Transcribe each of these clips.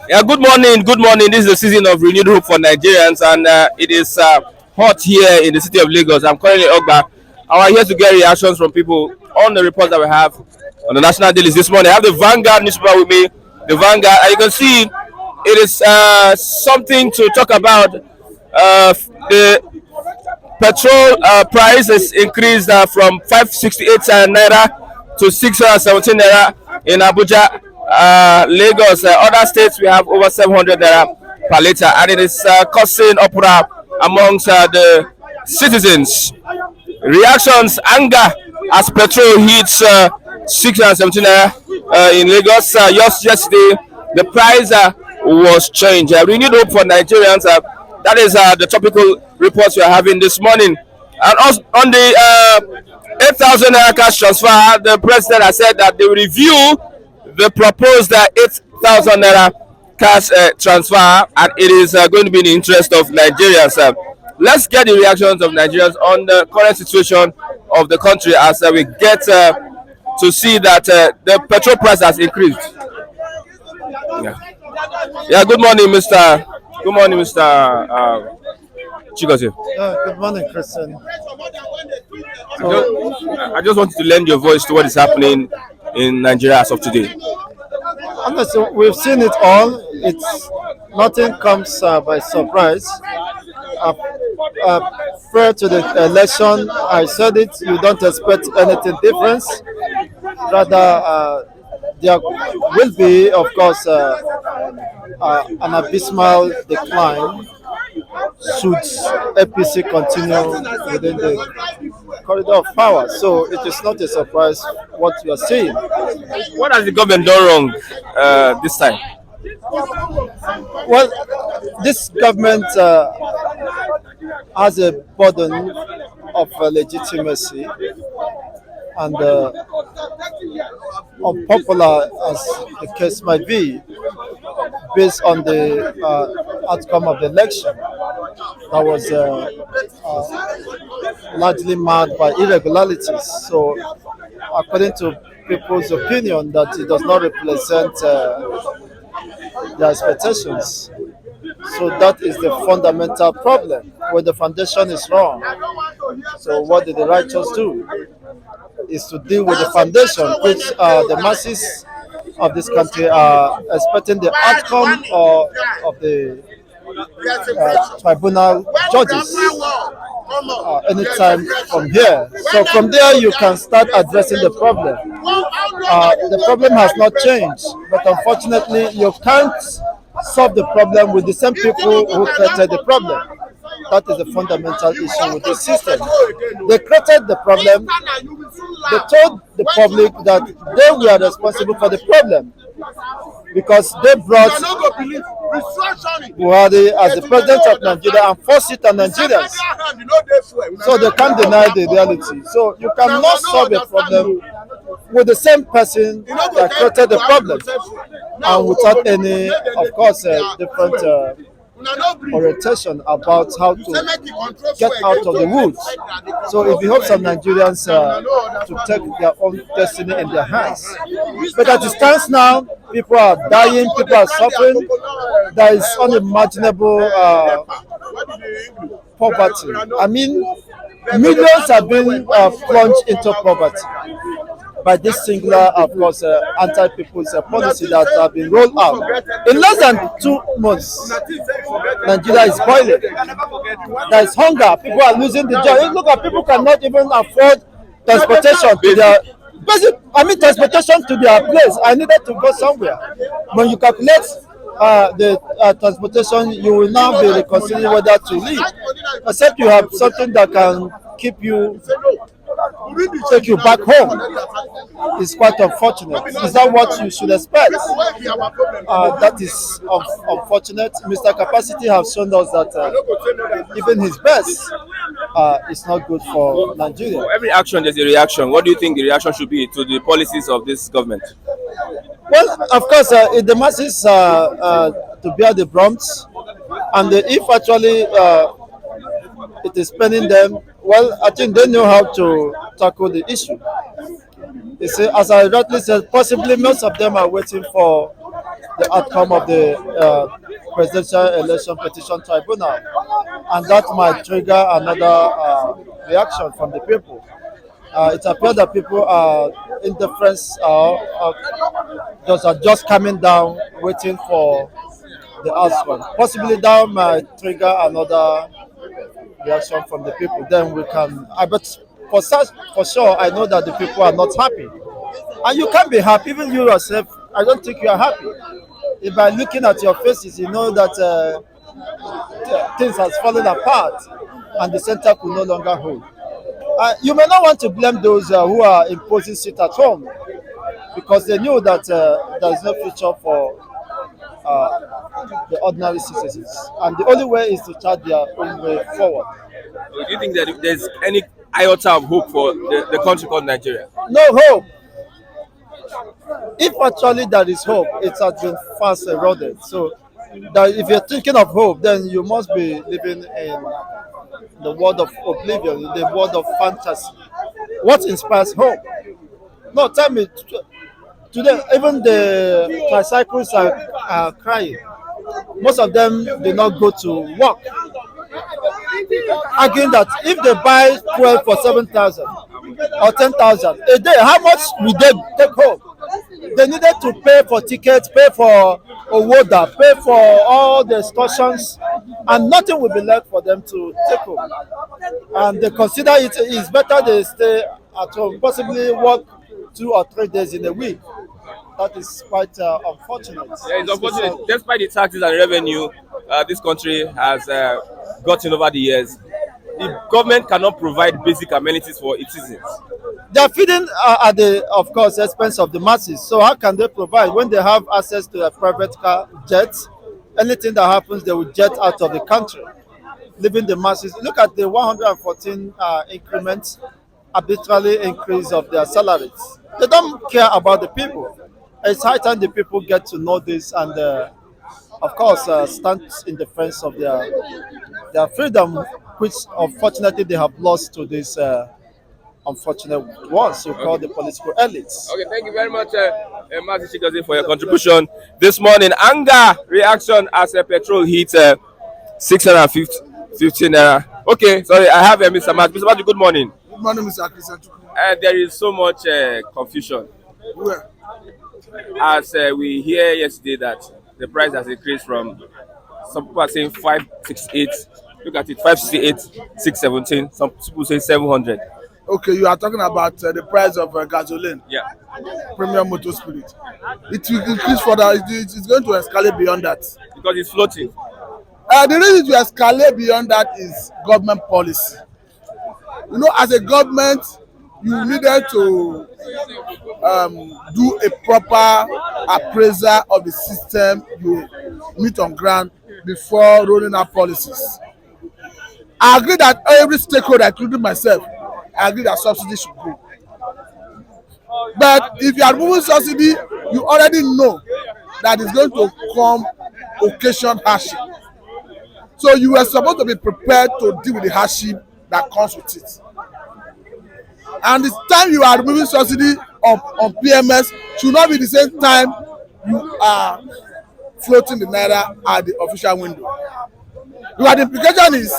Yeah, good morning. Good morning. This is the season of renewed hope for Nigerians, and it is hot here in the city of Lagos. I'm currently Ogba. I am here to get reactions from people on the reports that we have on the national dailies this morning. I have the Vanguard newspaper with me. The Vanguard, and you can see it is something to talk about. The petrol price is increased from 568 naira to 617 naira in Abuja. Lagos, other states we have over 700 naira per liter, and it is causing uproar amongst the citizens. Reactions, anger as petrol hits 617 naira in Lagos. Just yesterday, the price was changed. Renewed hope for Nigerians. That is the topical reports we are having this morning. And also on the 8,000 naira cash transfer, the president has said that they will review the proposed 8,000 naira cash transfer, and it is going to be in the interest of Nigerians. Let's get the reactions of Nigerians on the current situation of the country as we get to see that the petrol price has increased. Yeah. Yeah. Good morning, Mr. Good morning, Mr. Chigozie. Good morning, Christian. I just wanted to lend your voice to what is happening in Nigeria as of today. Honestly, we've seen it all. It's nothing comes by surprise. Prior to the election, I said it. You don't expect anything different. Rather, there will be, of course, an abysmal decline should APC continue within the corridor of power. So it is not a surprise what you are seeing. What has the government done wrong this time? Well, this government has a burden of legitimacy and unpopular as the case might be, based on the outcome of the election that was largely marred by irregularities. So, according to people's opinion, that it does not represent their expectations. So that is the fundamental problem, where the foundation is wrong. So what did the righteous do? Is to deal with the foundation, which the masses of this country are expecting the outcome of the tribunal judges anytime from here. So from there you can start addressing the problem. The problem has not changed, but unfortunately you can't solve the problem with the same people who created the problem. That is the fundamental issue with the system. They created the problem. They told the public that they were responsible for the problem because they brought BUHARI as the president of Nigeria and forced it on Nigerians. So they can't deny the reality. So you cannot solve a problem with the same person that created the problem and without any, of course, different orientation about how to get out of the woods. So it behoves some Nigerians to take their own destiny in their hands. But as it stands now, people are dying, people are suffering. There is unimaginable poverty. I mean, millions have been plunged into poverty by this singular, of course, anti-people's policy that have been rolled out. In less than 2 months, Nigeria is boiling. There is hunger. People are losing the job. Look at people cannot even afford transportation to their transportation to their place. I needed to go somewhere. When you calculate the transportation, you will now be reconsidering whether to leave, except you have something that can keep you, take you back home. It's quite unfortunate. Is that what you should expect? That is unfortunate. Mr. Capacity has shown us that even his best is not good for Nigeria. For every action, there's a reaction. What do you think the reaction should be to the policies of this government? Well, of course, the masses to bear the brunt, and if actually it is spending them, well, I think they know how to tackle the issue. You see, as I rightly said, possibly most of them are waiting for the outcome of the presidential election petition tribunal, and that might trigger another reaction from the people. It appears that people are indifferent, just coming down, waiting for the outcome. Possibly that might trigger another reaction from the people. Then we can. But for sure, I know that the people are not happy, and you can't be happy. Even you yourself, I don't think you are happy. If by looking at your faces, you know that things has fallen apart, and the center could no longer hold. You may not want to blame those who are imposing sit at home because they knew that there is no future for the ordinary citizens, and the only way is to chart their own way forward. Do you think that there's any iota of hope for the country called Nigeria? No hope. If actually there is hope, it has been fast eroded. So, that if you're thinking of hope, then you must be living in the world of oblivion, in the world of fantasy. What inspires hope? No, tell me. Today, even the tricycles are crying. Most of them do not go to work, arguing that if they buy fuel for 7,000 or 10,000 a day, how much will they take home? They needed to pay for tickets, pay for a water, pay for all the excursions, and nothing will be left for them to take home. And they consider it is better they stay at home, possibly work 2 or 3 days in a week. That is quite unfortunate. Yeah, it's unfortunate. Despite the taxes and revenue this country has gotten over the years, the government cannot provide basic amenities for its citizens. They are feeding at the, of course, expense of the masses. So how can they provide when they have access to a private car, jets? Anything that happens, they will jet out of the country, leaving the masses. Look at the 114 increments, arbitrarily increase of their salaries. They don't care about the people. It's high time the people get to know this and, of course, stand in defense of their freedom, which unfortunately they have lost to these unfortunate ones you call the political elites. Okay, thank you very much, Martin Chigozie, for your contribution this morning. Anger reaction as petrol hit 650 naira. Okay, sorry, I have Mr. Matt. Mr. Matt, good morning. Good morning, Mr. Christian. There is so much confusion. Where? As we hear yesterday that the price has increased from, some people are saying 568, look at it, 568, 617, some people say 700. Okay, you are talking about the price of gasoline. Yeah. Premium motor spirit. It will increase further. It's going to escalate beyond that. Because it's floating. The reason to escalate beyond that is government policy. You know, as a government, you needed to do a proper appraisal of the system you meet on ground before rolling out policies. I agree that every stakeholder, including myself, I agree that subsidy should go. But if you are removing subsidy, you already know that it's going to come occasion hardship. So you were supposed to be prepared to deal with the hardship that comes with it. And the time you are removing subsidy on PMS should not be the same time you are floating the naira at the official window. Because the implication is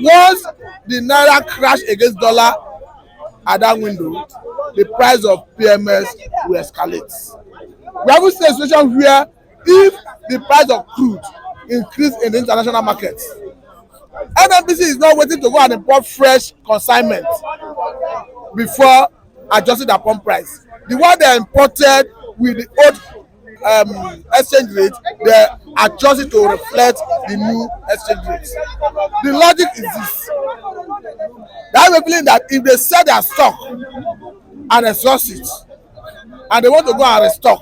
once the naira crash against dollar at that window, the price of PMS will escalate. We have seen a situation where if the price of crude increase in the international markets, NNPC is not waiting to go and import fresh consignment before adjusting the pump price. The one they imported with the old exchange rate, they adjust it to reflect the new exchange rate. The logic is this. They have a feeling that if they sell their stock and exhaust it, and they want to go and restock,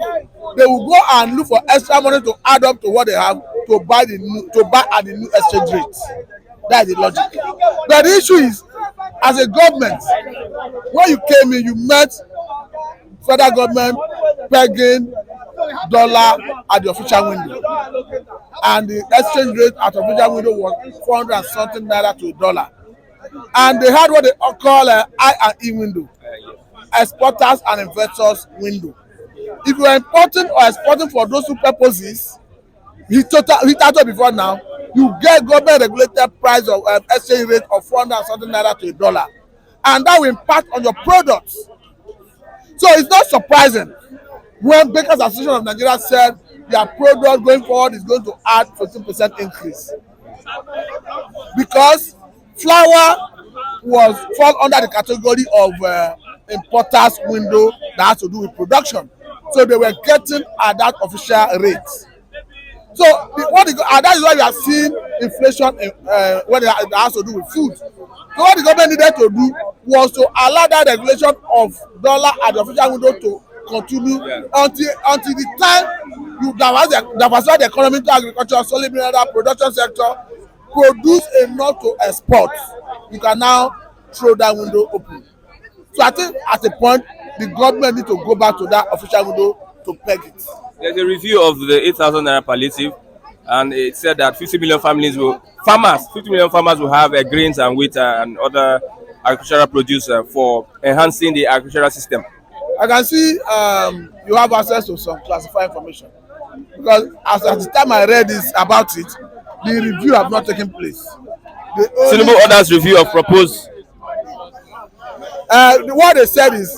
they will go and look for extra money to add up to what they have to buy at the new exchange rate. That is the logic. But the issue is, as a government, when you came in, you met federal government pegging dollar at the official window, and the exchange rate at the official window was 400 and something naira to a dollar, and they had what they call I and E window, exporters and investors window. If you are importing or exporting for those two purposes, hitherto before now, you get government regulated price of exchange rate of 400 and something naira to $1, and that will impact on your products. So it's not surprising when Bakers Association of Nigeria said their product going forward is going to add 15% increase, because flour was fall under the category of importers window that has to do with production, so they were getting at that official rate. So and that is why we are seeing inflation when it has to do with food. So what the government needed to do was to allow that regulation of dollar at the official window to continue until the time you diversify the economy to agriculture, solid mineral production sector, produce enough to export. You can now throw that window open. So I think at a point the government need to go back to that official window to peg it. There's a review of the 8,000 naira palliative, and it said that 50 million farmers will have grains and wheat and other agricultural produce for enhancing the agricultural system. I can see you have access to some classified information, because at the time I read this about it, the review have not taken place. Tinubu orders review of proposed. What they said is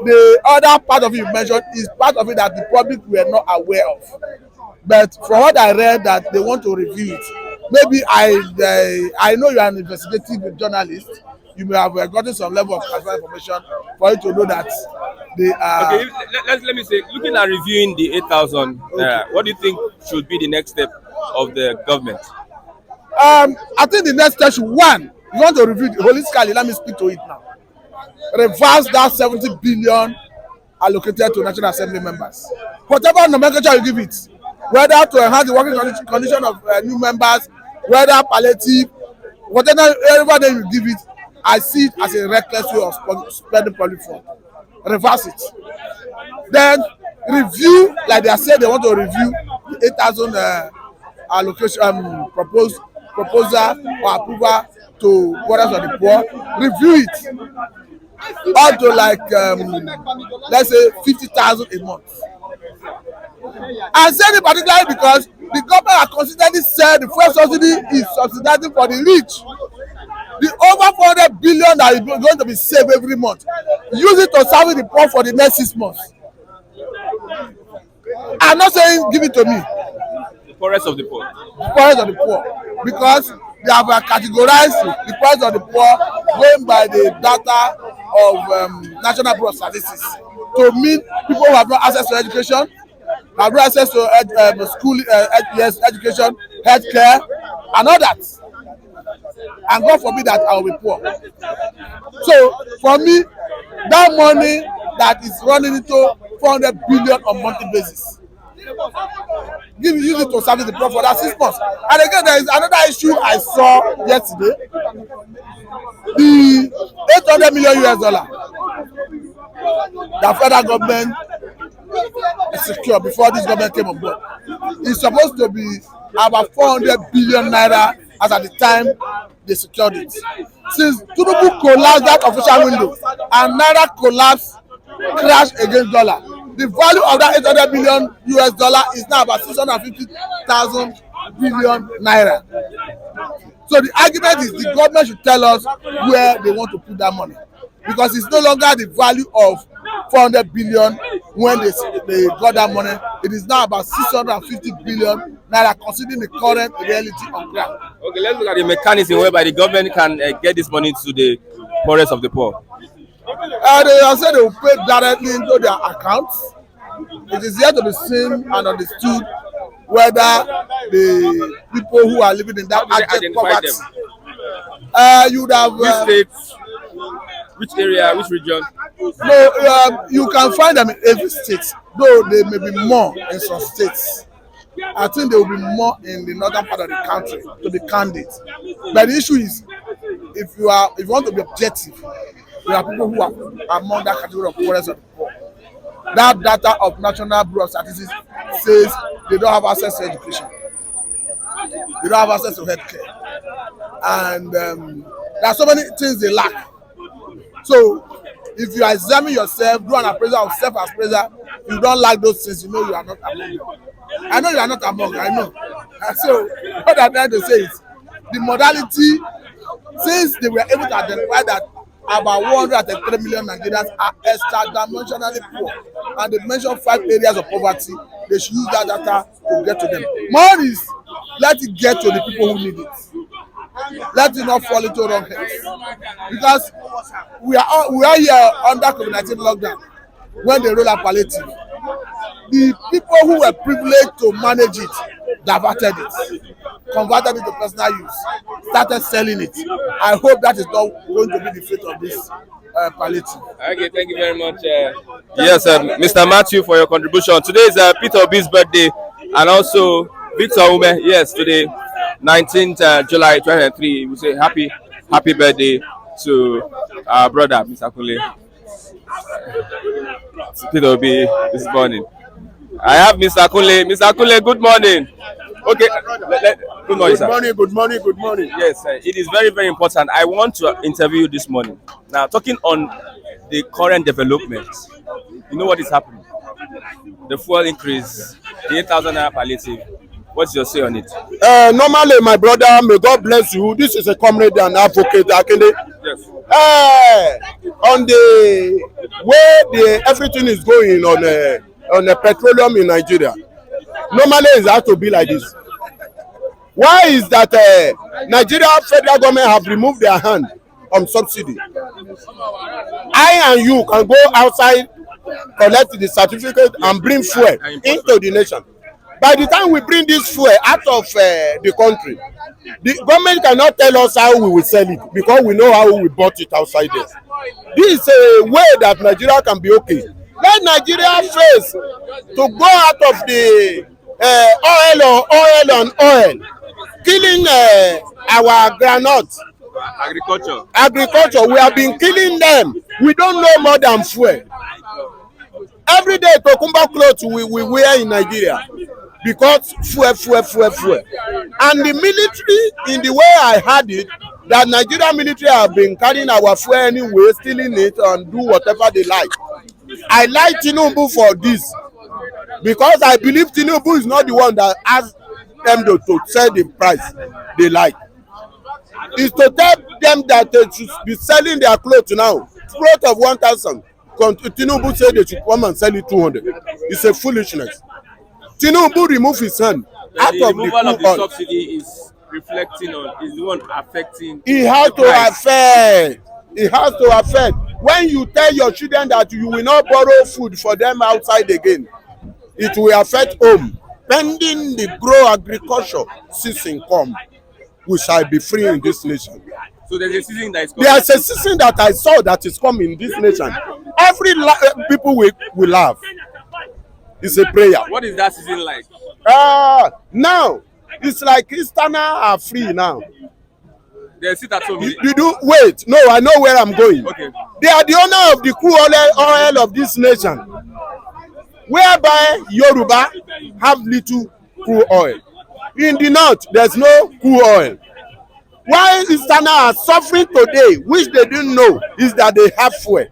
the other part of it you mentioned is part of it that the public were not aware of. But from what I read, that they want to review it. Maybe I know you are an investigative journalist. You may have gotten some level of classified information for you to know that they are. Okay, let me say, looking at reviewing the 8,000, what do you think should be the next step of the government? I think the next step should, one, you want to review it holistically. Let me speak to it now. Reverse that 70 billion allocated to National Assembly members. Whatever nomenclature you give it, whether to enhance the working condition of new members, whether palliative, whatever name you give it, I see it as a reckless way of spending public funds. Reverse it. Then review, like they said, they want to review the 8,000 allocation proposal or approval to Borders of the Poor. Review it up to like let's say 50,000 a month. I say it particularly because the government has consistently said the fuel subsidy is subsidizing for the rich. The over 400 billion that is going to be saved every month, use it to serve the poor for the next 6 months. I'm not saying give it to me. The poorest of the poor. The poorest of the poor, because they have categorized the poorest of the poor going by the data of National Bureau of Statistics to mean people who have no access to education, have no access to school, education, healthcare, and all that. And God forbid that I will be poor. So for me, that money that is running into 400 billion on monthly basis, use it to service the poor for that 6 months. And again, there is another issue I saw yesterday. The $800 million the federal government secured before this government came on board is supposed to be about 400 billion naira as at the time they secured it. Since Tinubu collapsed that official window and naira collapsed, crashed against dollar, the value of that $800 billion is now about 650,000 billion naira. So the argument is the government should tell us where they want to put that money, because it's no longer the value of 400 billion when they got that money. It is now about 650 billion naira, considering the current reality on ground. Okay, let's look at the mechanism whereby the government can get this money to the poorest of the poor. They have said they will pay directly into their accounts. It is yet to be seen and understood whether the people who are living in that abject poverty, you would have which states, which area, which region? No, you can find them in every state, though they may be more in some states. I think they will be more in the northern part of the country, to be candid. But the issue is, if you want to be objective, there are people who are among that category of poorest of the poor. That data of National Bureau of Statistics says they don't have access to education, they don't have access to healthcare, and there are so many things they lack. So if you examine yourself, do an appraisal of self-appraisal, you don't like those things, you know you are not among them. I know you are not among, I know. And so what I'm trying to say is the modality, since they were able to identify that about 103 million Nigerians are extra-dimensionally poor, and they mentioned 5 areas of poverty, they should use that data to get to them. More is, let it get to the people who need it. Let it not fall into wrong hands. Because we are here under COVID-19 lockdown when they roll out palliative. The people who were privileged to manage it diverted it, converted it to personal use, started selling it. I hope that is not going to be the fate of this palliative. Okay, thank you very much. Yes, Mr. Matthew, for your contribution. Today is Peter Obi's birthday, and also Victor Ume. Yes, today, 19th July 2023. We say happy birthday to our brother, Mr. Kunle. Peter Obi this morning. I have Mr. Kunle. Mr. Kunle, good morning. Okay, good morning, sir. Good morning. Yes, it is very, very important. I want to interview you this morning. Now, talking on the current developments, you know what is happening? The fuel increase, the 8,000 naira palliative. What's your say on it? Normally, my brother, may God bless you. This is a comrade and advocate, Akinde. Yes. On the way everything is going on the petroleum in Nigeria, normally it has to be like this. Why is that Nigeria federal government have removed their hand on subsidy? I and you can go outside, collect the certificate and bring fuel into the nation. By the time we bring this fuel out of the country, the government cannot tell us how we will sell it because we know how we bought it outside there. This is a way that Nigeria can be okay. Let Nigeria face to go out of the oil, killing our groundnut. Agriculture, we have been killing them. We don't know more than fuel. Every day, Tokumba clothes we wear in Nigeria because fuel. And the military, in the way I had it, that Nigeria military have been carrying our fuel anyway, stealing it and do whatever they like. I like Tinubu for this because I believe Tinubu is not the one that asked them to set the price they like. It's to tell them that they should be selling their clothes now. Clothes of 1,000. Tinubu said they should come and sell it 200. It's a foolishness. Tinubu remove his hand out of the removal of the subsidy is reflecting on, is the one affecting. It has to affect. It has to affect. When you tell your children that you will not borrow food for them outside again, it will affect home. Pending the grow agriculture season come, we shall be free in this nation. So there's a season that is coming. There's a season that I saw that is coming in this nation. Every people will laugh. It's a prayer. What is that season like? Now it's like Easterner are free now. They sit at home. You do wait. No, I know where I'm going. Okay. They are the owner of the crude oil of this nation, whereby Yoruba have little crude oil. In the north, there's no crude oil. Why Easterners are suffering today, which they didn't know, is that they have fuel.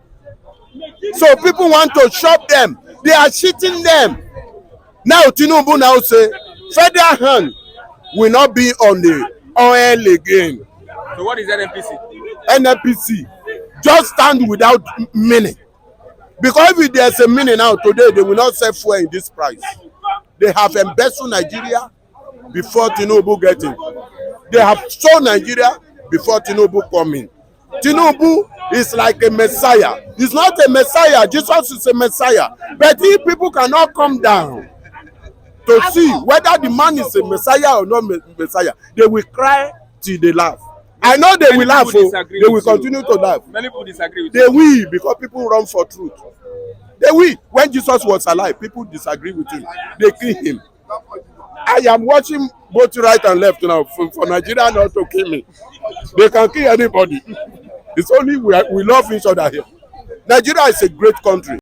So people want to shop them. They are cheating them. Now Tinubu now say federal hand will not be on the oil again. So what is NNPC? NNPC just stand without meaning. Because if there's a meaning now today, they will not sell fuel in this price. They have embezzled Nigeria before Tinubu get in. They have sold Nigeria before Tinubu come in. Tinubu is like a messiah. He's not a messiah. Jesus is a messiah. But if people cannot come down to see whether the man is a messiah or not messiah, they will cry till they laugh. I know they will laugh. They will continue to laugh. Many people disagree with They will, because people run for truth. They will. When Jesus was alive, people disagree with him. They kill him. I am watching both right and left now for Nigeria not to kill me. They can kill anybody. It's only we love each other here. Nigeria is a great country.